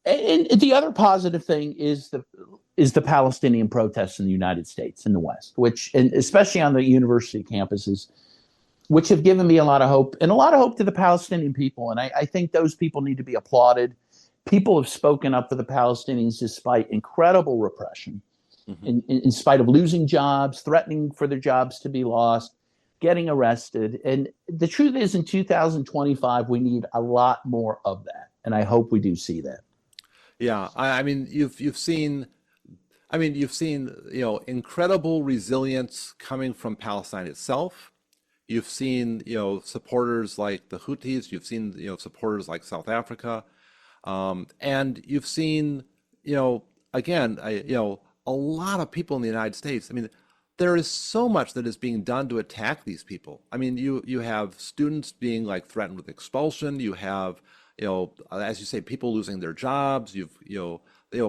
S3: And the other positive thing is the Palestinian protests in the United States, in the West, and especially on the university campuses, which have given me a lot of hope, and a lot of hope to the Palestinian people. And I think those people need to be applauded. People have spoken up for the Palestinians despite incredible repression, in spite of losing jobs, threatening for their jobs to be lost, getting arrested. And the truth is, in 2025, we need a lot more of that. And I hope we do see that.
S1: Yeah, I mean, you've seen incredible resilience coming from Palestine itself. You've seen supporters like the Houthis. You've seen supporters like South Africa. And you've seen, again, a lot of people in the United States. I mean, there is so much that is being done to attack these people. I mean, you have students being like threatened with expulsion. You have, as you say, people losing their jobs.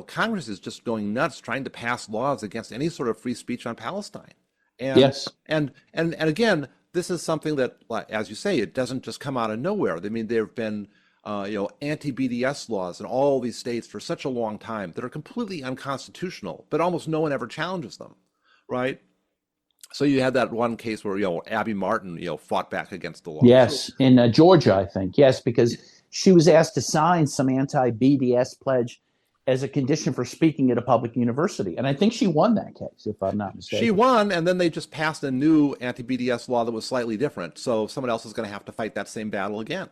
S1: Congress is just going nuts trying to pass laws against any sort of free speech on Palestine. And
S3: Yes.
S1: and again, this is something that, as you say, it doesn't just come out of nowhere. I mean, there have been anti-BDS laws in all these states for such a long time that are completely unconstitutional, but almost no one ever challenges them, right? So you had that one case where Abby Martin fought back against the law.
S3: Yes, in Georgia, I think. Yes, because she was asked to sign some anti-BDS pledge as a condition for speaking at a public university, and I think she won that case, if I'm not mistaken.
S1: She won, and then they just passed a new anti-BDS law that was slightly different. So someone else is going to have to fight that same battle again.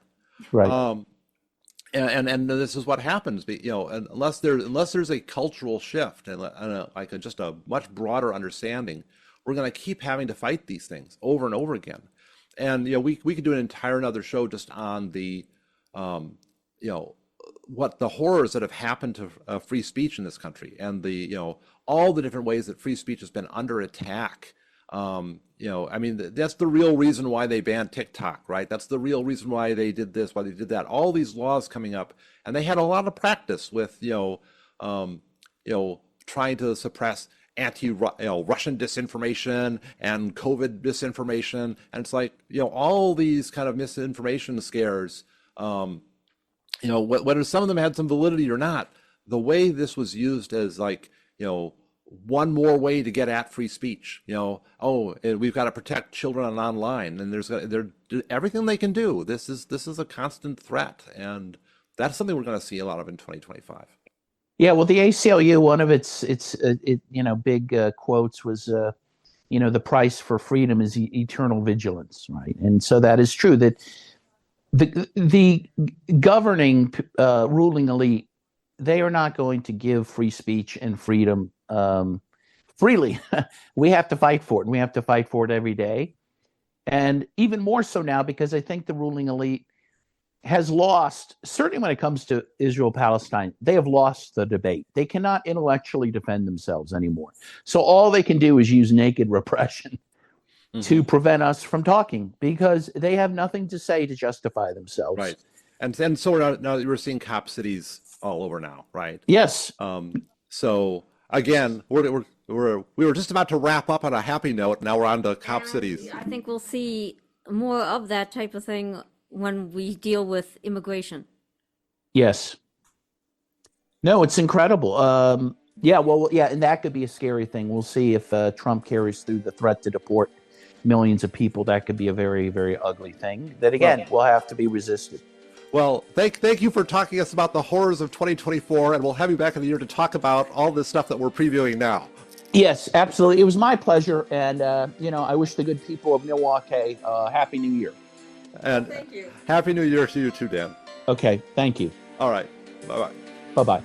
S3: Right.
S1: And this is what happens, unless there's a cultural shift and just a much broader understanding, we're going to keep having to fight these things over and over again. And we could do an entire another show just on the what the horrors that have happened to free speech in this country, and all the different ways that free speech has been under attack. I mean, that's the real reason why they banned TikTok, right? That's the real reason why they did this, why they did that. All these laws coming up, and they had a lot of practice with, trying to suppress Russian disinformation and COVID disinformation, and it's like, all these kind of misinformation scares. Whether some of them had some validity or not, the way this was used as one more way to get at free speech. We've got to protect children online, and they're everything they can do. This is a constant threat, and that's something we're going to see a lot of in 2025.
S3: Yeah, well, the ACLU, one of its big quotes was, the price for freedom is eternal vigilance, right? And so that is true, that the governing ruling elite, they are not going to give free speech and freedom freely. We have to fight for it, and we have to fight for it every day. And even more so now, because I think the ruling elite has lost, certainly when it comes to Israel-Palestine, they have lost the debate. They cannot intellectually defend themselves anymore. So all they can do is use naked repression to prevent us from talking, because they have nothing to say to justify themselves.
S1: Right. And so now we're seeing cop cities all over now, right?
S3: Yes.
S1: So again, we were just about to wrap up on a happy note. Now we're on to cop cities.
S2: I think we'll see more of that type of thing when we deal with immigration.
S3: Yes. No, it's incredible. And that could be a scary thing. We'll see if Trump carries through the threat to deport millions of people. That could be a very, very ugly thing that, again, will have to be resisted.
S1: Well, thank you for talking to us about the horrors of 2024, and we'll have you back in the year to talk about all this stuff that we're previewing now.
S3: Yes, absolutely. It was my pleasure, and I wish the good people of Milwaukee Happy New Year.
S1: And
S2: thank you.
S1: Happy New Year to you too, Dan.
S3: Okay, thank you.
S1: All right, bye-bye.
S3: Bye-bye.